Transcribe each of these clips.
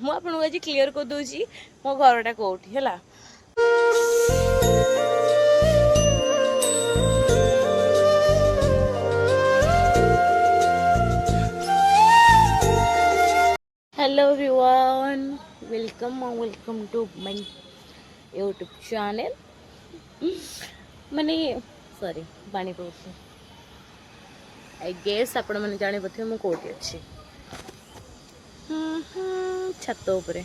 ମୁଁ ଆପଣଙ୍କୁ ଆଜି କ୍ଲିୟର କରିଦେଉଛି ମୋ ଘରଟା କେଉଁଠି ହେଲା। Hello everyone, welcome to my YouTube channel. माने सॉरी पानी पड़े आई गेस आपण मैंने जानी पारे मुझे कौटी अच्छी छात उपरे।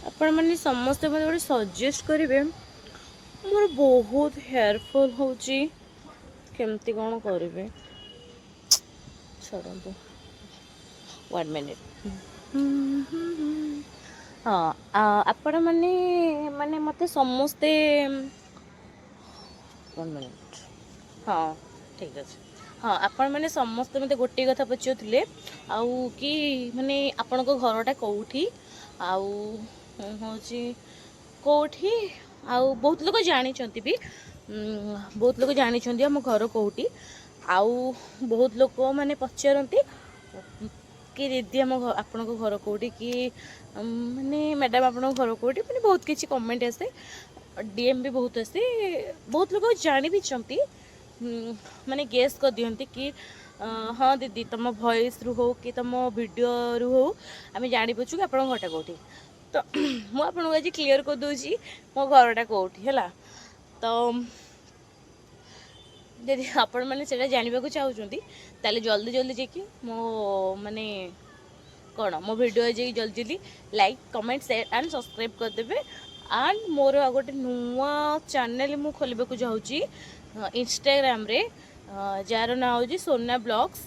आपण मैंने समस्ते मतलब गोटे सजेस्ट करेंगे मोर बहुत हेयरफॉल होची केमती कौन करेंगे छोड़ो 1 मिनिट। हाँ आपण मैंने माने मते समस्ते 1 मिनिट। हाँ ठीक अच्छे। हाँ आपण मैंने समस्ते मते गोटे कथा पचारुले आउ कि माने आपण को घरटा कौठी आउ होची कौठी आउ बहुत लोग जानी भी बहुत लोग जानी आम घर कौटी आउ बहुत लोग माने पचारती कि दीदी आम आपण घर कौटी कि माने मैडम आपण घर कौटी मैंने बहुत किसी कमेंट आसे डीएम भी बहुत आसे बहुत लोग जानी भी माने गेस कर दियंती कि हाँ दीदी तुम वॉइस रु हो कि तुम वीडियो रु हो आम जापरछु कि आप घरटा कौटी। तो मुझे आज क्लीयर कर दूसरी मो घरटा कौटी है। तो यदि आपण मैंने से जानवा चाहते ताले जल्दी जल्दी जाकि मो माने कौन मो वीडियो जल्दी जल्दी like comment share and subscribe करदेवे। एंड मोर गोटे नुआ चैनल मु खोलबा चाहूँगी इंस्टाग्राम रे जार ना हूँ सोना ब्लॉग्स।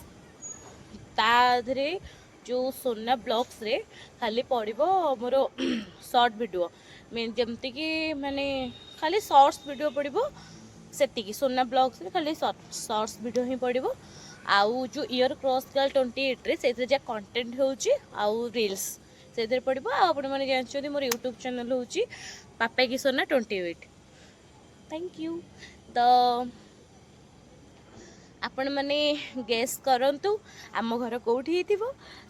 ताधरे जो सोना ब्लॉग्स रे खाली पड़ो मोर शॉर्ट वीडियो मीन जमती कि माने खाली शॉर्ट्स वीडियो पड़ो सेतिकी सोना ब्लॉग्स रे खाली शॉर्ट्स वीडियो ही पड़ो। आउ जो ईयर क्रॉस गर्ल 28 रे से जा कंटेंट होची आउ रील्स से पड़ो। आपण मैंने जानते मोर यूट्यूब चैनल हूँ पापा की सोना 28। Thank you. तो आपण मैंने गेस करंतु आम घर कौटी हो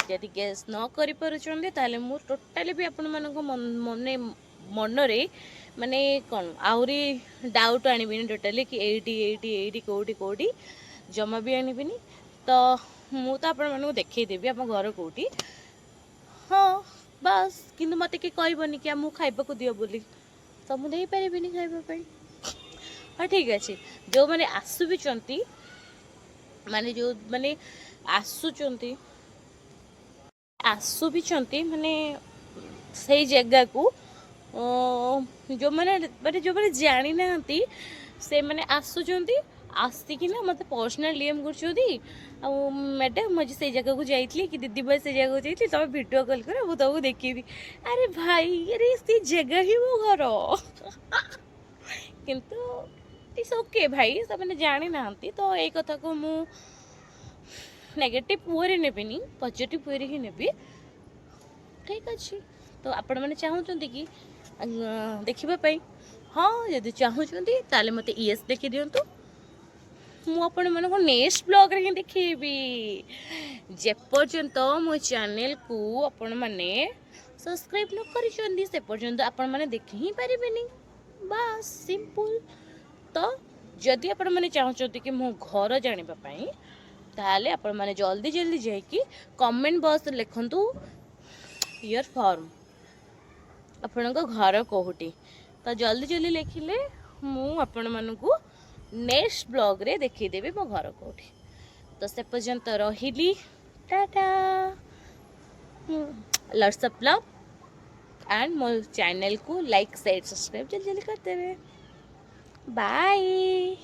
जदि गेस न कर पारुचंदे ताले मु टोटाली भी आपण मानको मन मनरे माने कौन आहरी डाउट आनिबिनी टोटाली कि एटी कौटी कौटी जमा भी आनिबिनी। तो मु तो आपण मानको देखैदेवी आम घर कौटी। हाँ बस किंतु मते कि कहबनी कि आमु खाइबा को दियो बोली तो मु देई परिबिनी खाइबा पई। हाँ ठीक अच्छे जो मैंने आसु भी चंती माने जो माने आसु भी चंती माने सही जगह को जो मैंने जानी ना से मैंने आसुचंती आसिकिना मत पर्सनल डीएम कर मैडम मुझे से जगह को जाइए कि दीदी भाई से जगह को जाइए तुम वीडियो कॉल कर मुझे तुमको देखी। अरे भाई अरे से जगह ही मो घर किंतु इट्स ओके भाई से जानी ना तो यही कथा को मु नेगेटिव वे नेबिनी पॉजिटिव वे ही नेबी। ठीक अच्छे। तो आपण मैंने चाहते कि देखापी हाँ जब चाहते ताले मत येस देखी दिंतु मुझे मान नेक्स्ट ब्लॉग रे ही देखेबी। जेपर्यंत मो चैनल को आपण मैंने सब्सक्राइब न करी से पर्यंत आपण मैंने देखी ही पारिबेनी बस सिंपल। तो जदि आपण मैंने चाहते कि मो घर जानापी ताले आपण मैंने जल्दी जल्दी जाकि कमेंट बॉक्स लिखंतु योर फॉर्म आपण घर कौटी। तो जल्दी जल्दी लिखिले मु आपण मानकु नेक्स्ट ब्लॉग रे देखीदेवी मो घर कौटी। तो से पर्यंत रहिली tata lots of love and मो चैनल को लाइक शेयर सब्सक्राइब जल्दी जल्दी कर देवे। बाय।